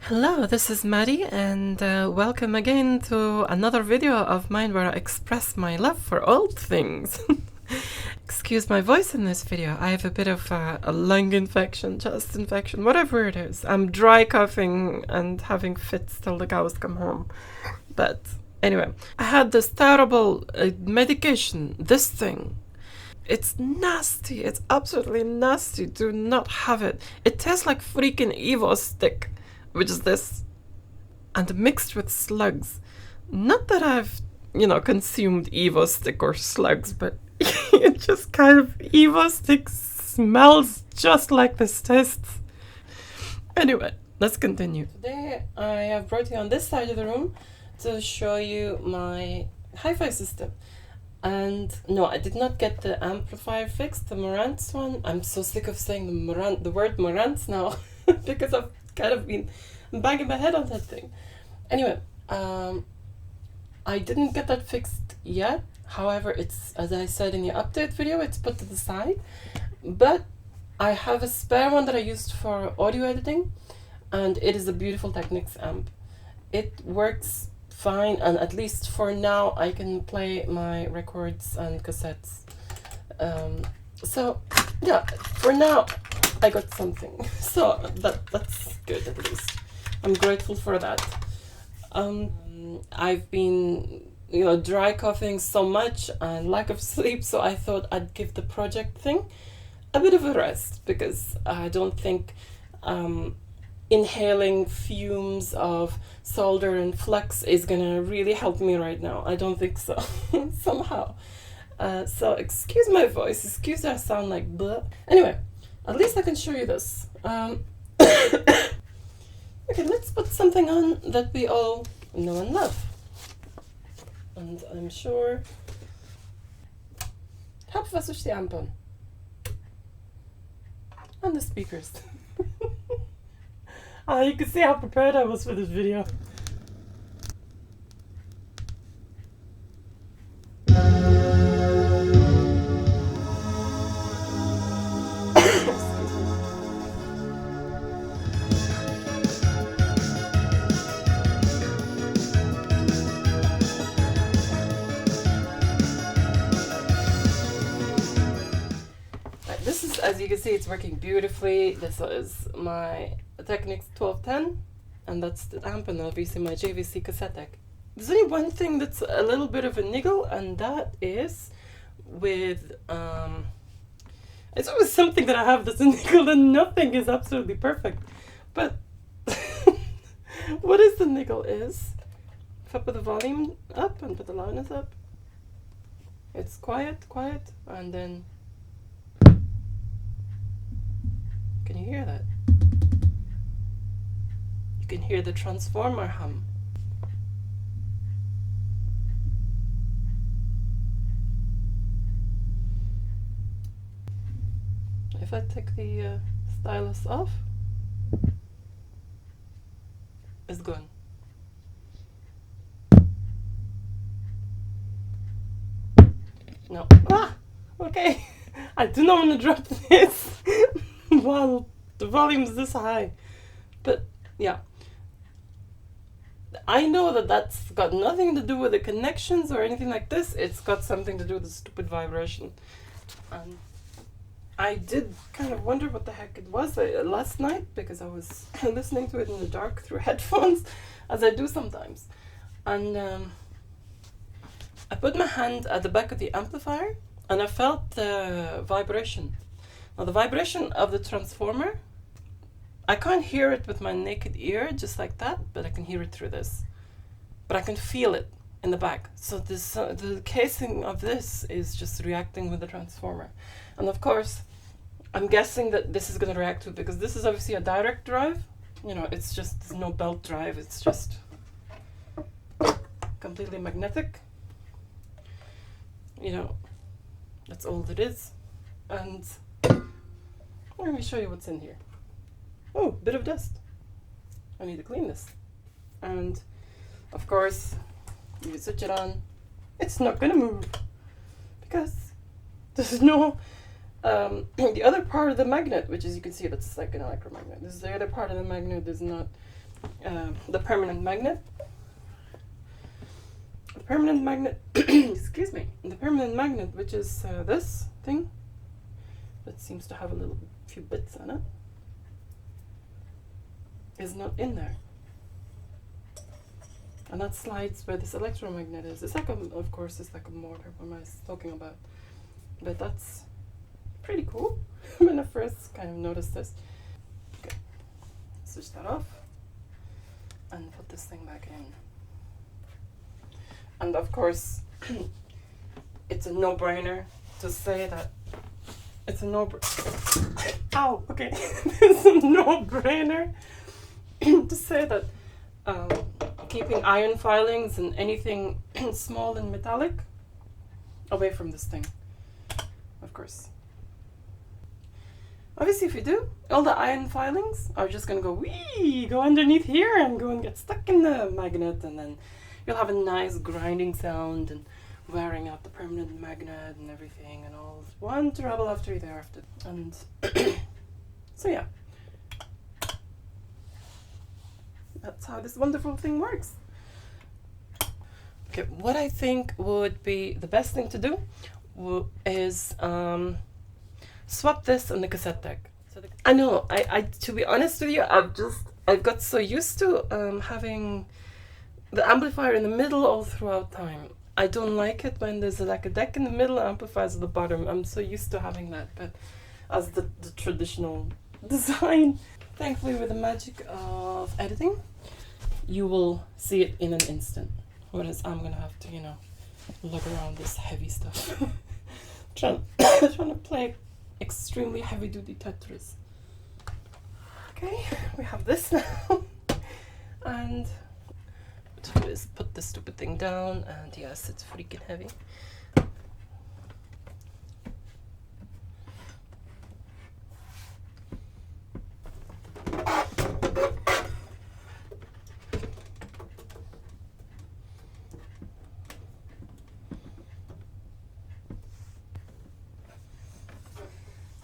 Hello, this is Maddie, and welcome again to another video of mine where I express my love for old things. Excuse my voice in this video. I have a bit of a lung infection, chest infection, whatever it is. I'm dry coughing and having fits till the cows come home. But anyway, I had this terrible medication, this thing. It's nasty. It's absolutely nasty. Do not have it. It tastes like freaking Evo stick, which is this, and mixed with slugs. Not that I've, consumed Evo stick or slugs, but it just kind of, Evo stick smells just like this tastes. Anyway, let's continue. Today I have brought you on this side of the room to show you my hi-fi system. And no, I did not get the amplifier fixed, the Marantz one. I'm so sick of saying the word Marantz now because I've kind of been banging my head on that thing. Anyway, I didn't get that fixed yet. However, it's, as I said in the update video, it's put to the side. But I have a spare one that I used for audio editing, and it is a beautiful Technics amp. It works fine, and at least for now I can play my records and cassettes. So yeah, for now I got something. So that's good, at least. I'm grateful for that. I've been dry coughing so much and lack of sleep, so I thought I'd give the project thing a bit of a rest, because I don't think inhaling fumes of solder and flux is gonna really help me right now. I don't think so. Somehow. So excuse my voice, excuse that I sound like bleh. Anyway, at least I can show you this. Okay, let's put something on that we all know and love. And I'm sure... Help was switch the amp on. And the speakers. You can see how prepared I was for this video. This is, as you can see, it's working beautifully. This is my Technics 1210, and that's the amp, and obviously my JVC cassette deck. There's only one thing that's a little bit of a niggle, and that is with it's always something that I have that's a niggle, and nothing is absolutely perfect. But what is the niggle is, if I put the volume up and put the loudness up, it's quiet, and then can you hear that? You can hear the transformer hum. If I take the stylus off, it's gone. No. Okay. I do not want to drop this while the volume's this high. But yeah, I know that that's got nothing to do with the connections or anything like this. It's got something to do with the stupid vibration. And I did kind of wonder what the heck it was last night, because I was listening to it in the dark through headphones, as I do sometimes. And I put my hand at the back of the amplifier, and I felt the vibration. Now the vibration of the transformer, I can't hear it with my naked ear just like that, but I can hear it through this. But I can feel it in the back. So this the casing of this is just reacting with the transformer. And of course, I'm guessing that this is going to react to it, because this is obviously a direct drive. It's just, there's no belt drive, it's just completely magnetic. That's all it is. And let me show you what's in here. Oh, bit of dust. I need to clean this. And of course, you switch it on, it's not gonna move, because there's no the other part of the magnet, which as you can see, that's like an electromagnet. This is the other part of the magnet is not the permanent magnet. The permanent magnet, excuse me, the permanent magnet, which is this thing that seems to have a few bits on it, is not in there. And that slides where this electromagnet is. It's like of course, it's like a motor, what am I talking about? But that's pretty cool when I first kind of noticed this. Okay, switch that off and put this thing back in. And of course, it's a no-brainer to say that it's a ow, okay. It's a no-brainer to say that keeping iron filings and anything small and metallic away from this thing, of course. Obviously, if you do, all the iron filings are just gonna go underneath here and go and get stuck in the magnet, and then you'll have a nice grinding sound and wearing out the permanent magnet and everything, and all one trouble after the other. And so yeah, that's how this wonderful thing works. Okay, what I think would be the best thing to do is swap this on the cassette deck. I know, I to be honest with you, I've got so used to having the amplifier in the middle all throughout time. I don't like it when there's like a deck in the middle, amplifiers at the bottom. I'm so used to having that, but as the traditional design. Thankfully, with the magic of editing, you will see it in an instant. Whereas I'm gonna have to, lug around this heavy stuff. trying to play extremely heavy-duty Tetris. Okay, we have this now. And what to do is put this stupid thing down, and yes, it's freaking heavy.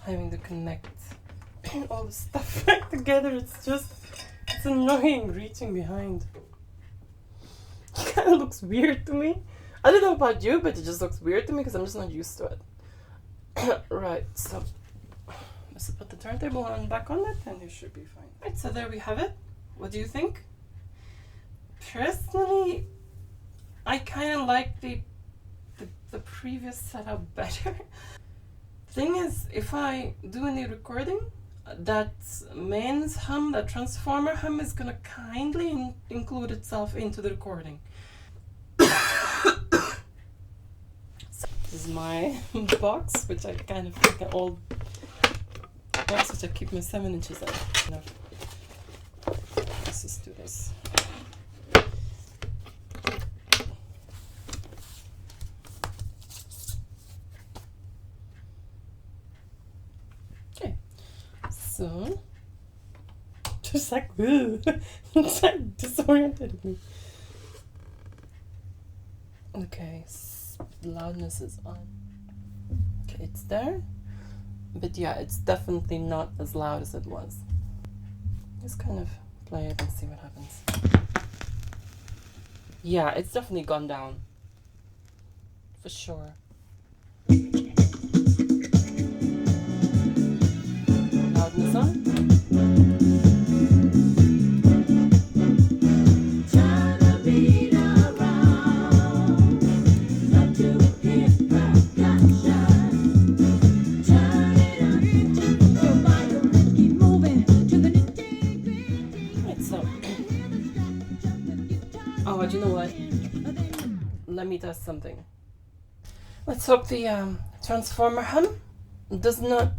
Having to connect all the stuff back together, it's annoying reaching behind. It kind of looks weird to me. I don't know about you, but it just looks weird to me because I'm just not used to it. Right, so let's put the turntable back on it and it should be fine. Right, so there we have it. What do you think? Personally, I kind of like the previous setup better. Thing is, if I do any recording, that mains hum, that transformer hum, is gonna kindly include itself into the recording. So this is my box, which I kind of like an old box which I keep my 7 inches in. Let's just do this. So, just like, it's like disoriented me. Okay, loudness is on. Okay, it's there. But yeah, it's definitely not as loud as it was. Just kind of play it and see what happens. Yeah, it's definitely gone down. For sure. Loudness on. Oh, do you know what? Let me test something. Let's hope the transformer hum does not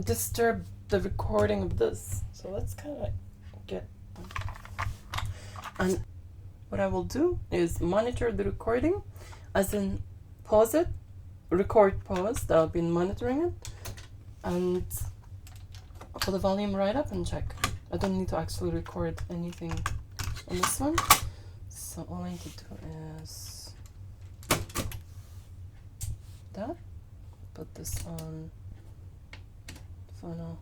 disturb the recording of this. So let's kind of get... And what I will do is monitor the recording, as in pause it, record pause, that I've been monitoring it, and put the volume right up and check. I don't need to actually record anything on this one. So all I need to do is that, put this on phono,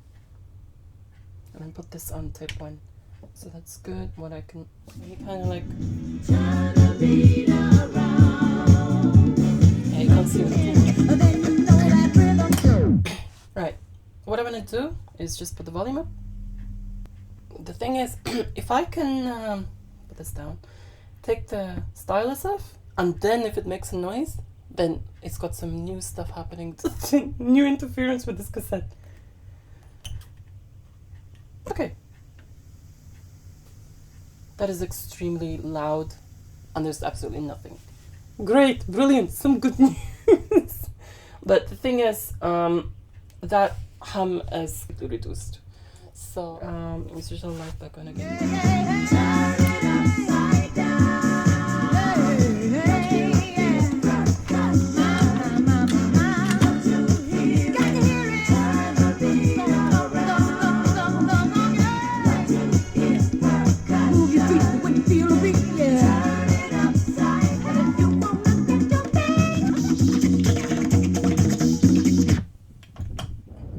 and then put this on tape 1. So that's good. What I can kind of like. Yeah, you can't see it. Right. What I'm gonna do is just put the volume up. The thing is, if I can put this down, take the stylus off, and then if it makes a noise, then it's got some new stuff happening. New interference with this cassette. Okay. That is extremely loud, and there's absolutely nothing. Great, brilliant, some good news. But the thing is, that hum is reduced. So, let me switch the light back on again.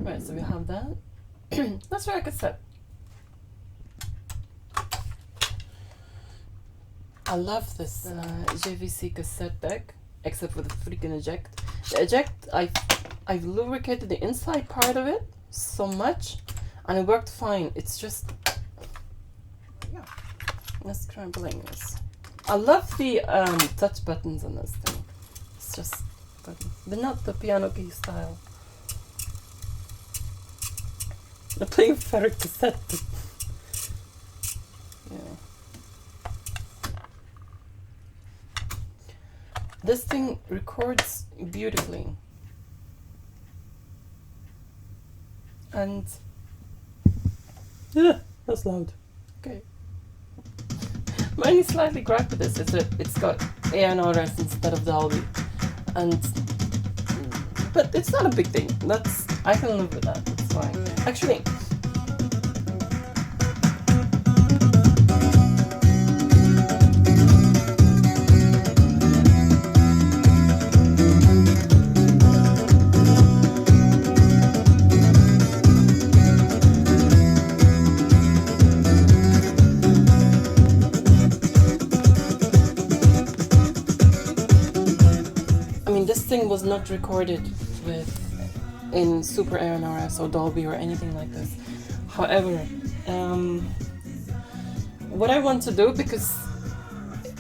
Right, so we have that. Let's try a cassette. I love this JVC cassette deck, except for the freaking eject. The eject, I've lubricated the inside part of it so much, and it worked fine. It's just, yeah. Let's try playing this. I love the touch buttons on this thing. It's just buttons, but not the piano key style. I'm playing ferric cassette. Yeah. This thing records beautifully. And yeah, that's loud. Okay. My only slightly gripe with this is that it's got ANRS instead of Dolby. But it's not a big thing. I can live with that. It's fine. Actually, this thing was not recorded in Super ANRS or Dolby or anything like this. However, what I want to do, because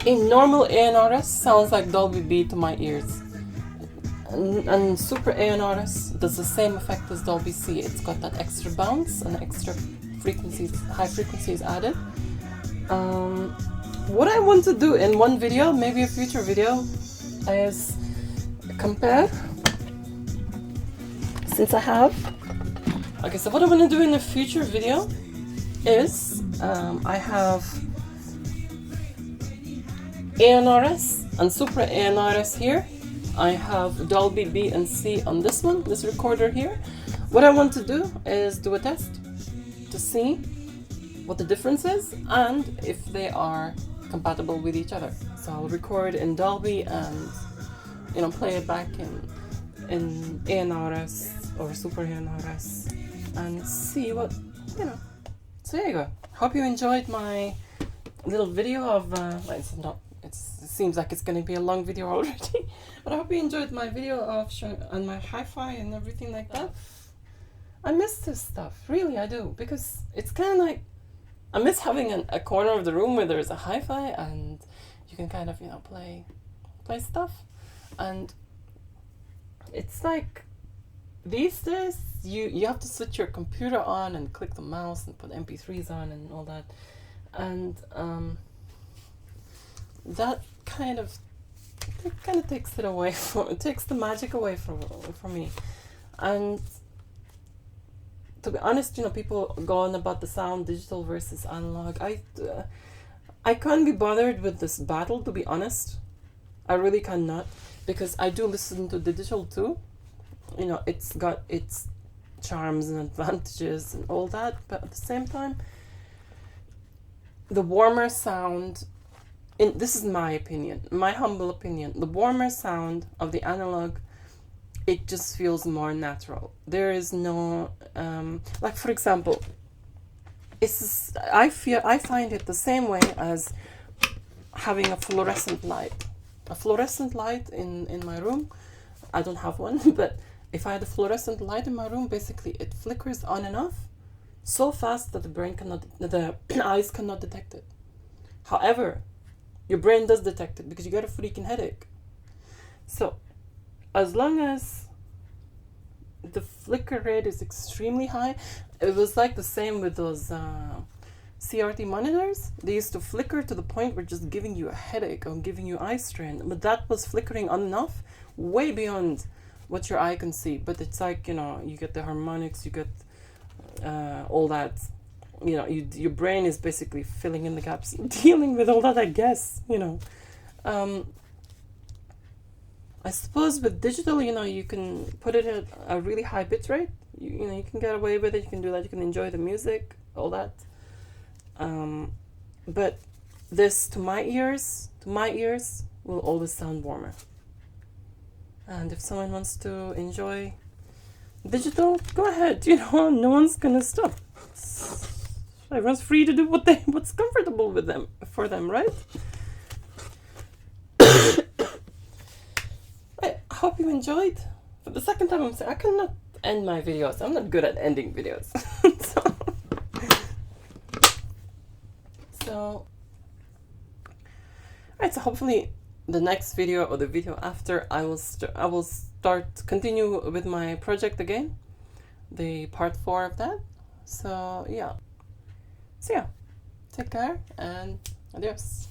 in normal ANRS sounds like Dolby B to my ears, and Super ANRS does the same effect as Dolby C. It's got that extra bounce and extra frequencies, high frequencies added. What I want to do in one video, maybe a future video, is compare, since I have. Okay, so what I'm going to do in a future video is I have ANRS and Super ANRS here. I have Dolby B and C on this one, this recorder here. What I want to do is do a test to see what the difference is and if they are compatible with each other. So I'll record in Dolby and play it back in ANRS or Super ANRS and see what, So there you go. Hope you enjoyed my little video of, it seems like it's going to be a long video already, but I hope you enjoyed my video of and my hi-fi and everything like that. I miss this stuff, really I do, because it's kind of like, I miss having a corner of the room where there's a hi-fi and you can kind of, play stuff. And it's like, these days, you have to switch your computer on and click the mouse and put MP3s on and all that. And that kind of takes it away it takes the magic away from me. And to be honest, people go on about the sound, digital versus analog. I can't be bothered with this battle, to be honest. I really cannot, because I do listen to digital too. It's got its charms and advantages and all that, but at the same time, the warmer sound, this is my opinion, my humble opinion, the warmer sound of the analog, it just feels more natural. There is no, like for example, I find it the same way as having a fluorescent light. A fluorescent light in my room. I don't have one, but if I had a fluorescent light in my room, basically it flickers on and off so fast that the eyes cannot detect it. However, your brain does detect it because you get a freaking headache. So, as long as the flicker rate is extremely high, it was like the same with those CRT monitors. They used to flicker to the point where just giving you a headache or giving you eye strain, but that was flickering on and off way beyond what your eye can see. But it's like, you know, you get the harmonics, you get all that, you know, your brain is basically filling in the gaps, dealing with all that, I guess, you know. I suppose with digital, you know, you can put it at a really high bit rate. You know, you can get away with it. You can do that. You can enjoy the music, all that. But this, to my ears, will always sound warmer. And if someone wants to enjoy digital, go ahead. You know, no one's gonna stop. Everyone's free to do what's comfortable with them, for them, right? I hope you enjoyed. For the second time, I'm saying I cannot end my videos. I'm not good at ending videos. Alright, so hopefully the next video or the video after, I will continue with my project again, the part 4 of that. So yeah, take care and adios.